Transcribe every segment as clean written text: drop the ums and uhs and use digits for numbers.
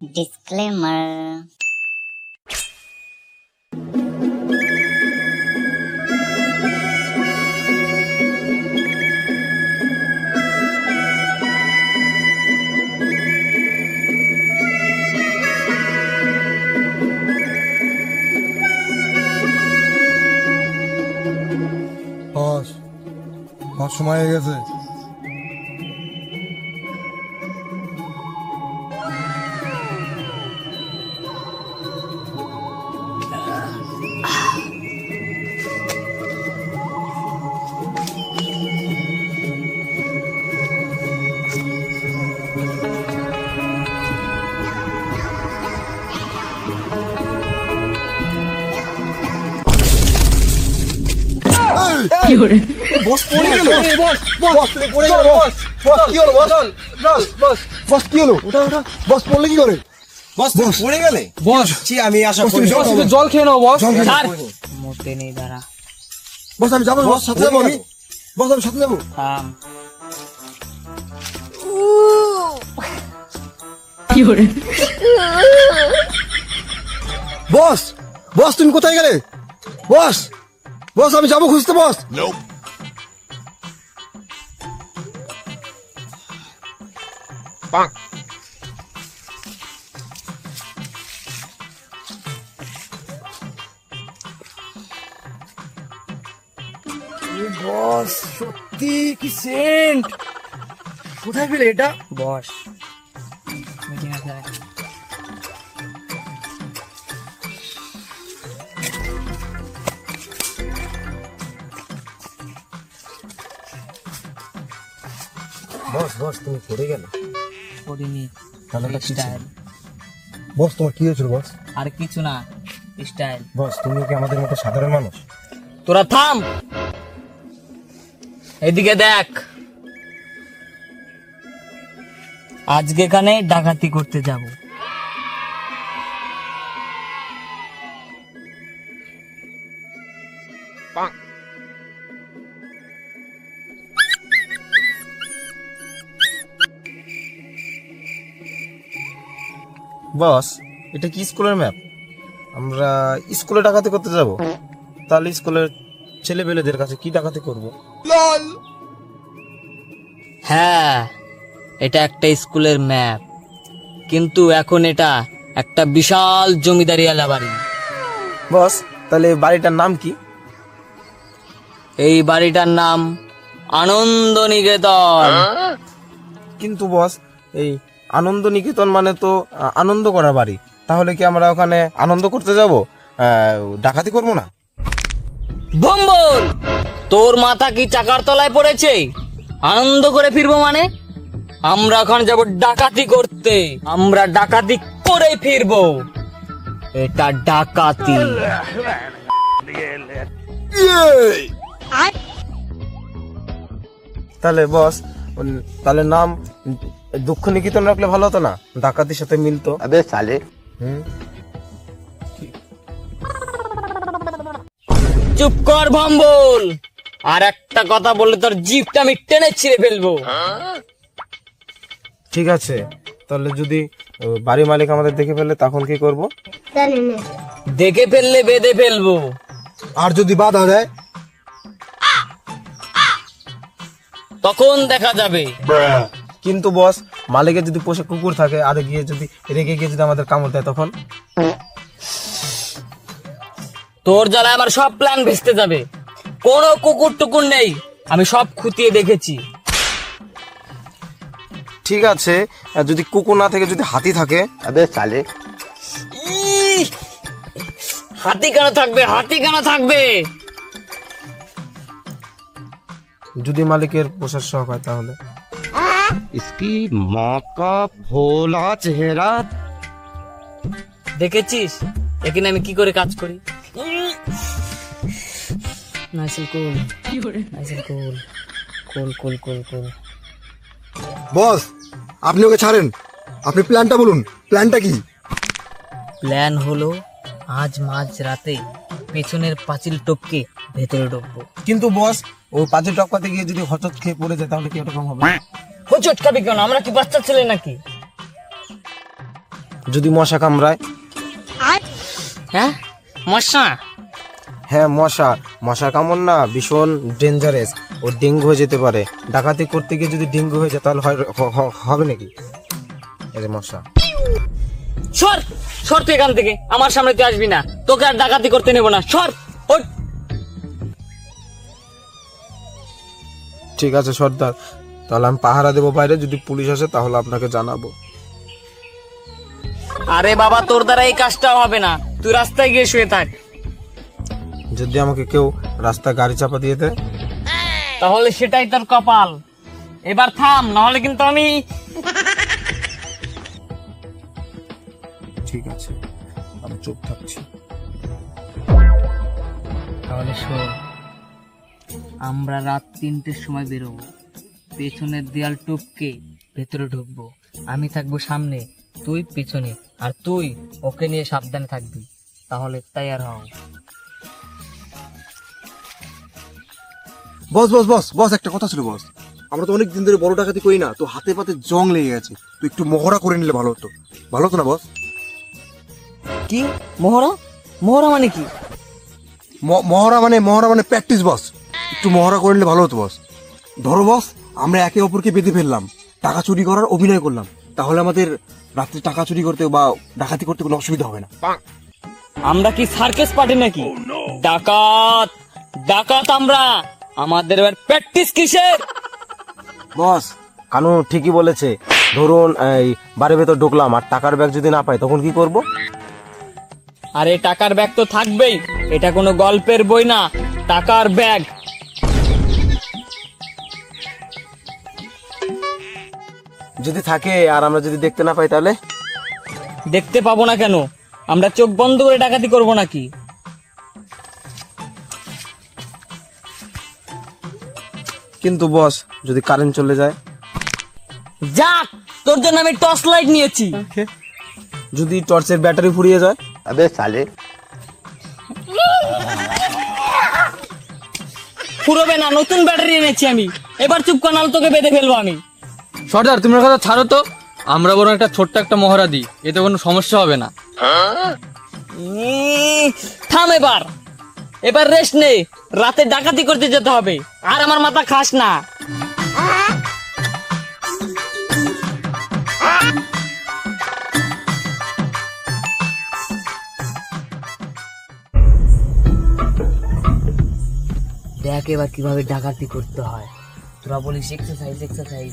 Disclaimer. বস বস সময় হয়ে গেছে। বস পড়ে গেল। বস পড়ে গেল। বস কি হলো? বস কি হলো? বস পড়লে কি করে? বস পড়ে গেলে? বস ছি, আমি আশা বস, করি তুমি বস, জল জল খেয়ে নাও বস। ছাড়। মোটে নেই দাঁড়া। বস আমি যাবো। বস সাথে যাবো আমি। বস আমি সাথে যাবো। থাম। বস বস তুমি কোথায় গেলে? বস বস আমি যাবো খুঁজতে। বস বস সত্যি কি সেন্ট! কোথায় পেলে এটা? বস মিটিং আছে। বস বস তুমি পড়ে গেলে? পড়িনি। তাহলে এটা কি ছিল? স্টাইল। বস তোমার কি হয়েছিল? বস আর কিছু না, স্টাইল। বস তুমি কি আমাদের মতো সাধারণ মানুষ? তোরা থাম, এদিকে দেখ। আজকে এখানে ডাকাতি করতে যাব। বস এটা কি স্কুলের ম্যাপ? আমরা স্কুলে ডাকাতি করতে যাব? তাহলে স্কুলের ছেলেপেলেদের কাছে কি ডাকাতি করব? হ্যাঁ, এটা একটা স্কুলের ম্যাপ, কিন্তু এখন এটা একটা বিশাল জমিদারি এলা বাড়ি। বস তাহলে বাড়িটার নাম কি? এই বাড়িটার নাম আনন্দ নিকেতন। কিন্তু বস এই আনন্দ নিকেতন মানে তো আনন্দ করা বাড়ি। তাহলে কি আমরা ওখানে আনন্দ করতে যাব, ডাকাতি করব না? বম্বল, তোর মাথা কি চাকার তলায় পড়েছে? আনন্দ করে ফিরবো মানে? আমরা এখন যাব ডাকাতি করতে। আমরা ডাকাতি করেই ফিরবো। এটা ডাকাতি। তাহলে বস তাহলে নাম দুঃখ নিকেতন রাখলে ভালো হতো না? ডাকাতির সাথে মিলতো। আবে সালে হুম। চুপ কর ভম্বল, আর একটা কথা বললে তোর জিভটা আমি টেনে ছিঁড়ে ফেলবো। ঠিক আছে, তাহলে যদি বাড়ি মালিক আমাদের দেখে ফেলে তখন কি করব? দেখে ফেললে বেঁধে ফেলবো। আর যদি বাধা দেয়? তখন দেখা যাবে। কিন্তু বস মালিকের যদি পোষে কুকুর থাকে আর গিয়ে যদি রেগে গিয়ে যদি আমাদের কামড় দেয় তখন? তোর জ্বালায় আমার সব প্ল্যান ভেস্তে যাবে। কোনো কুকুর টুকুর নেই, আমি সব খুঁটিয়ে দেখেছি। ঠিক আছে, যদি কুকুর না থেকে যদি হাতি থাকে? আবে সালে ইহ! হাতি কেন থাকবে? হাতি কেন থাকবে? যদি মালিকের পোষার শখ হয় তাহলে? इसकी माँ का भोला चेहरा। দেখেছিস এখানে আমি কি করে কাজ করি? নাইসেল কুল, নাইসেল কুল, কুল কুল কুল কুল। বস আপনি ওকে ছাড়েন, আপনি প্ল্যানটা বলুন। প্ল্যানটা কি? প্ল্যান হলো আজ মাঝ রাতে পেছনের পাঁচিল টপকে ভেতরে ঢুকবো। কিন্তু বস ও পাঁচের টপকাতে গিয়ে যদি হঠাৎ খেয়ে পড়ে যায় তাহলে কি এরকম হবে? হোঁচট খাবি কেন? আমরা কি বাচ্চা ছেলে নাকি? যদি মশা কামড়ায়? হ্যাঁ মশা? হ্যাঁ মশা, মশার কামড় না ভীষণ ডেঞ্জারাস, ও ডেঙ্গু হয়ে যেতে পারে। ডাকাতি করতে গিয়ে যদি ডেঙ্গু হয়ে যায় তাহলে হবে নাকি? এই যে মশা। সর সর তুই এখান থেকে, আমার সামনে তুই আসবি না, তোকে আর ডাকাতি করতে নেব না, সর ওঠ। ঠিক আছে সর্দার, তাহলে আমি পাহারা দেবো বাইরে, যদি পুলিশ আসে তাহলে আপনাকে জানাবো। আরে বাবা, তোর দ্বারা এই কাজটাও হবে না, তুই রাস্তায় গিয়ে শুয়ে থাক। যদি আমাকে কেউ রাস্তায় গাড়ি চাপা দিয়ে দেয়? তাহলে সেটাই তোর কপাল। এবার থাম, নাহলে কিন্তু আমি। ঠিক আছে, আমি চুপ থাকছি। তাহলে শোন, আমরা রাত 3টের সময় বেরোবো, পেছনের দেয়াল টপকে ভেতরে ঢুকবো, আমি থাকবো সামনে, তুই পেছনে, আর তুই ওকে নিয়ে সাবধানে থাকবি। তাহলে তৈয়ার হও। বস বস বস বস, একটা কথা ছিল বস। আমরা তো অনেক দিন ধরে বড় ডাকাতি করি না, তো হাতে পাতে জং লেগে গেছে, তো একটু মহড়া করে নিলে ভালো হতো। ভালো হতো না বস? কি মোহরা? মোহরা মানে কি? মহড়া মানে প্র্যাকটিস বস। একটু মহড়া করে নিলে ভালো হতো বস। ধরো বস, আমরা একে অপরকে বেঁধে ফেললাম, টাকা চুরি করার অভিনয় করলাম, তাহলে আমাদের রাত্রে টাকা চুরি করতে বা ডাকাতি করতে কোনো অসুবিধা হবে না। আমরা কি সার্কাস পার্টি নাকি? ডাকাত ডাকাত আমরা, আমাদের এবার প্র্যাকটিস কিসের? বস কানু ঠিকই বলেছে। ধরুন এই বাড়ির ভেতর ঢুকলাম আর টাকার ব্যাগ যদি না পাই তখন কি করব? আরে টাকার ব্যাগ তো থাকবেই, এটা কোনো গল্পের বই না, টাকার ব্যাগ। যদি থাকে আর আমরা যদি দেখতে না পাই তাহলে? দেখতে পাবো না কেন? আমরা চোখ বন্ধ করে ডাকাতি করবো নাকি? কিন্তু বস যদি কারেন্ট চলে যায়? যাক, তোর জন্য আমি টর্চ লাইট নিয়েছি। যদি টর্চের ব্যাটারি ফুরিয়ে যায়? अबे साले ফুরোবে না, নতুন ব্যাটারি এনেছি আমি। এবার চুপ কর, নাহলে তোকে বেঁধে ফেলবো আমি। সর্দার তুমি ওর কথা ছাড়ো তো, আমরা বরং একটা ছোট্ট একটা মহড়া দিই, এতে কোনো সমস্যা হবে না। থাম এবার, এবার রেস্ট নে, রাতে ডাকাতি করতে যেতে হবে, আর আমার মাথা খাস না। দেখ এবার কিভাবে ডাকাতি করতে হয়। তোরা বলিস এক্সারসাইজ এক্সারসাইজ,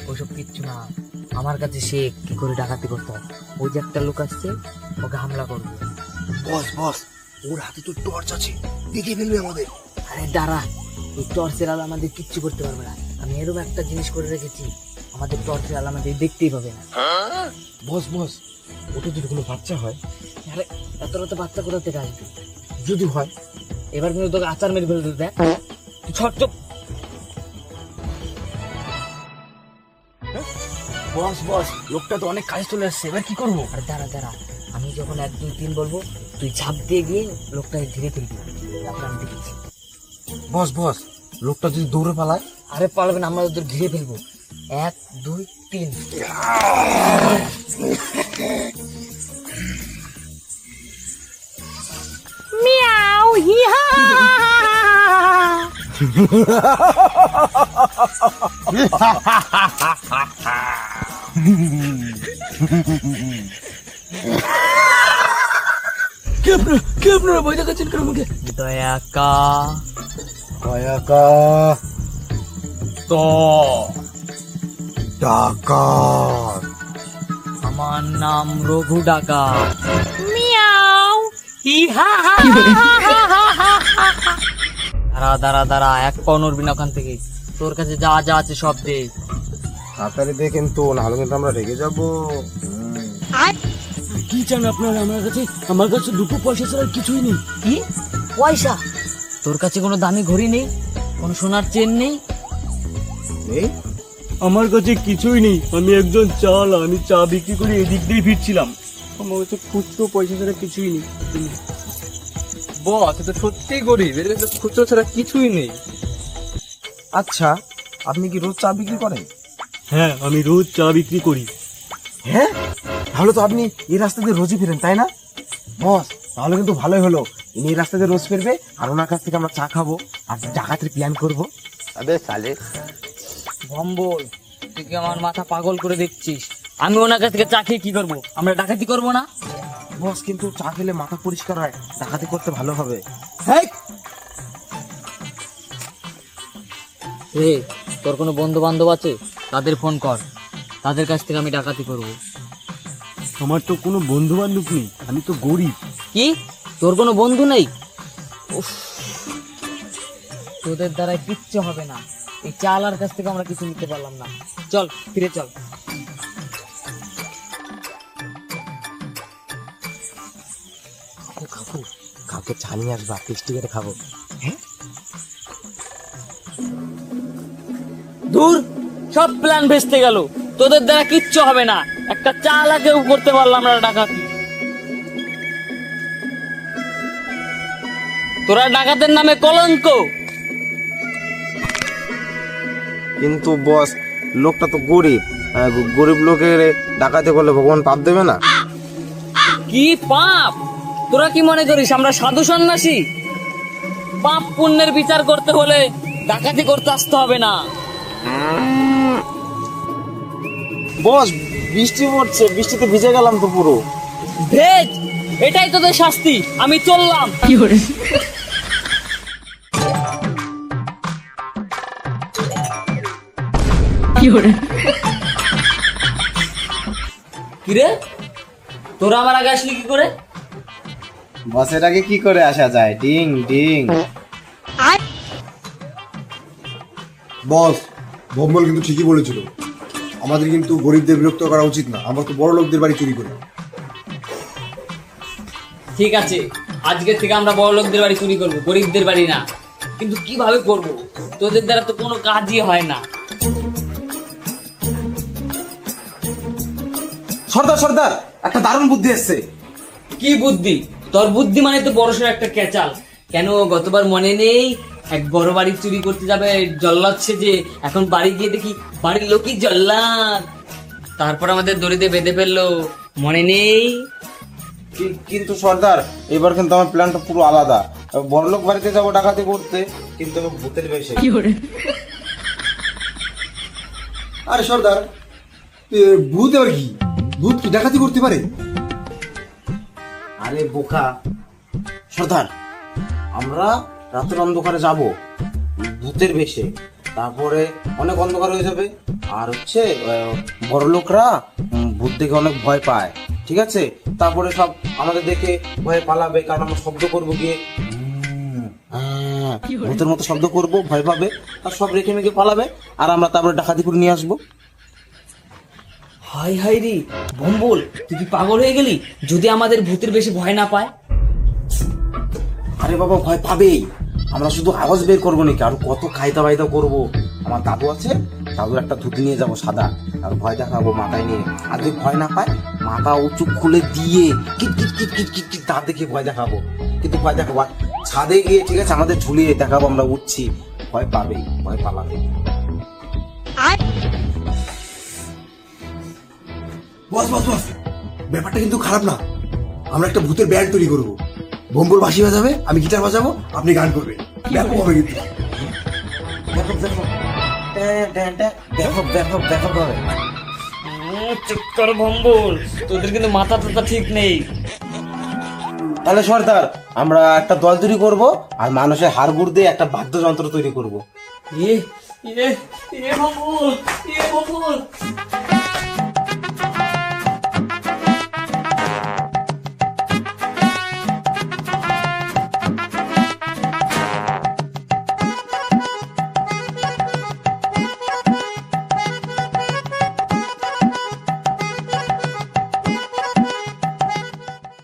ওইসব কিচ্ছু না, আমার কাছে শেখ কি করে ডাকাতি করতে হয়। ওই যে একটা লোক আসছে, ওকে হামলা করবে। বস বস, ওর হাতে তো টর্চ আছে, দেখে ফেলবে আমাদের। আরে দাঁড়া, ওই টর্চের আলো আমাদের কিচ্ছু করতে পারবে না। আমি এরকম একটা জিনিস করে রেখেছি, আমাদের টর্চের আলো আমাদের দেখতেই পাবে না। বস বস, ওটা যদি কোনো বাচ্চা হয়? আরে এত রাতে বাচ্চা কোথা থেকে আসবে? যদি হয়, এবার কিন্তু তোকে আচার মেরে ফেলতে দেখ। তুই ছট চুপ। বস বস, লোকটা তো অনেক কাজে চলে আসছে, এবার কি করবো? আরে দাঁড়া দাঁড়া, আমি যখন 1 2 3 বলবো, তুই ঝাঁপ দিয়ে গিয়ে লোকটাকে ঘিরে ফেলবি। তারপর আমি দেখেছি। বস বস, লোকটা যদি দৌড়ে পালায়? আরে পারবে না, আমরা ওদের ঘিরে ফেলবো। 1 2 3। মিয়াও হিহা। কে আপনারা ভয় দেখাচ্ছেন কেন আমাকে? দয়াকা দয়াকা তো ডাকাত। আমার নাম রঘু ডাকাত। মিয়াও হিহা। দাঁড়া দাঁড়া দাঁড়া, এক পাও নড়বি না ওখান থেকে। তোর কাছে যা যা আছে সব দে। তাড়াতাড়ি দে কিন্তু, নাহলে কিন্তু আমরা রেগে যাবো। কি চান আপনারা আমার কাছে? আমার কাছে 2 পয়সা ছাড়া কিছুই নেই। কি পয়সা? তোর কাছে কোনো দামি ঘড়ি নেই, কোনো সোনার চেন নেই? নেই? আমার কাছে কিছুই নেই, আমি একজন চাল, আমি চা বিক্রি করে এদিক দিয়ে ফিরছিলাম, আমার কাছে খুচরো পয়সা ছাড়া কিছুই নেই। বস, এটা সত্যিই গরিব, এর কাছে খুচরো ছাড়া কিছুই নেই। আচ্ছা, আপনি কি রোজ চা বিক্রি করেন? হ্যাঁ, আমি রোজ চা বিক্রি করি। হ্যাঁ, তাহলে তো আপনি এই রাস্তা দিয়ে রোজই ফিরেন, তাই না? বস, তাহলে কিন্তু ভালোই হলো। ইনি এই রাস্তা দিয়ে রোজ ফিরবে, আর ওনার কাছ থেকে আমরা চা খাবো আর ডাকাতের প্ল্যান করবো। ভম্বল, তুই কি আমার মাথা পাগল করে দেখছিস? আমি ওনার কাছ থেকে চা খেয়ে কি করবো? আমরা ডাকাতি করবো না? বস, কিন্তু চা খেলে মাথা পরিষ্কার হয়, ডাকাতি করতে ভালো হবে। হেই, রে, তোর কোনো বন্ধু বান্ধব আছে? তাদের ফোন কর, তাদের কাছ থেকে আমি ডাকাতি করবো। আমার তো কোনো বন্ধু বান্ধব নেই, আমি তো গরিব। কি, তোর কোনো বন্ধু নেই? উফ, তোদের দ্বারা কিচ্ছু হবে না। এই চালার কাছ থেকে আমরা কিছু নিতে পারলাম না। চল, ফিরে চল। খাবো, কাউকে চা নিয়ে আসবা, টেস্টি করে খাবো। দূর, সব প্ল্যান ভেস্তে গেল। তোদের দ্বারা কিচ্ছু হবে না। একটা চালাকেও করতে পারলাম না ডাকাতি। তোরা ডাকাতের নামে কলঙ্ক। কিন্তু বস, লোকটা তো গরিব, গরিব লোকের ডাকাতি করলে ভগবান পাপ দেবে না? কি পাপ? তোরা কি মনে করিস আমরা সাধু সন্ন্যাসী? পাপ পুণ্যের বিচার করতে হলে ডাকাতি করতে আসতে হবে না। বস, বৃষ্টি পড়ছে, বৃষ্টিতে ভিজে গেলাম তো পুরো। ভেজ, এটাই তোদের শাস্তি। আমি চললাম। কিরে, তোরা আমার আগে আসলি কি করে? বস, এটাকে কি করে আসা যায়? Ding ding. বস, ভম্বল কিন্তু ঠিকই বলেছিল। আমাদের কিন্তু গরিবদের বিরক্ত করা উচিত না। আমরা তো বড় লোকদের বাড়ি চুরি করি। ঠিক আছে, আজকে থেকে আমরা বড় লোকদের বাড়ি চুরি করবো, গরিবদের বাড়ি না। কিন্তু কিভাবে করব? তোদের দ্বারা তো কোনো কাজই হয় না। সর্দার, সর্দার, একটা দারুণ বুদ্ধি এসছে। কি বুদ্ধি? তোর বুদ্ধি মানে তো বড়সড় একটা ক্যাচাল। কেন, গতবার মনে নেই এক বড় বাড়ি চুরি করতে যাবে, জল্লাদ সেজে? এখন বাড়ি গিয়ে দেখি বাড়ির লোকই জল্লাদ। তারপর আমাদের দড়িতে বেঁধে ফেললো, মনে নেই? কিন্তু সর্দার, এবার কিন্তু আমার প্ল্যানটা পুরো আলাদা। বড়লোক বাড়িতে যাবো ডাকাতি করতে, কিন্তু আমি ভূতের বেশে। আরে সর্দার, ভূত আবার কি? ভূত কি ডাকাতি করতে পারে? আরে বোকা সর্দার, আমরা রাতের অন্ধকারে যাব ভূতের বেশে, তারপরে অনেক অন্ধকার হয়ে যাবে। আর হচ্ছে বড় লোকরা ভূত দেখে অনেক ভয় পায়, ঠিক আছে? তারপরে সব আমাদের দেখে ভয়ে পালাবে, কারণ আমরা শব্দ করবো গিয়ে ভূতের মতো শব্দ করব, ভয় পাবে, আর সব রেখে মেখে পালাবে, আর আমরা তারপরে ডাকাতি করে নিয়ে আসবো। হাই হাই রে ভম্বল, তুই কি পাগল হয়ে গেলি? যদি আমাদের ভূতের বেশি ভয় না পায়? আরে বাবা, ভয় পাবেই। আমরা শুধু আওয়াজ বের করবো নাকি, আর কত খাইতা বাইতা করবো। আমার দাদু আছে, দাদুর একটা ধুতি নিয়ে যাবো সাদা, আর ভয় দেখাবো মাথায় নিয়ে। আর যদি ভয় না পায়, মাথা উঁচু খুলে দিয়ে kit kit kit kit kit kit তা দেখে ভয় দেখাবো। কিন্তু ভয় দেখাবো আর ছাদে গিয়ে, ঠিক আছে, আমাদের ঝুলিয়ে দেখাবো আমরা উঠছি। ভয় পাবেই, ভয় পালাবে। বস বস বস, ব্যাপারটা কিন্তু খারাপ না। আমরা একটা ভূতের ব্যান্ড তৈরি করবো। ভম্বল বাঁশি বাজাবে, আমি গিটার বাজাবো, আপনি গান করবেন। ব্যাপক হবে কিন্তু। ব্যাপক ব্যাপক ব্যাপক হবে। চক্কর ভম্বল, তোদের কিন্তু মাথা টাথা ঠিক নেই। তাহলে সর্দার, আমরা একটা দল তৈরি করব, আর মানুষের হাড়গুড় দিয়ে একটা বাদ্যযন্ত্র তৈরি করব। ভম্বল, ভম্বল।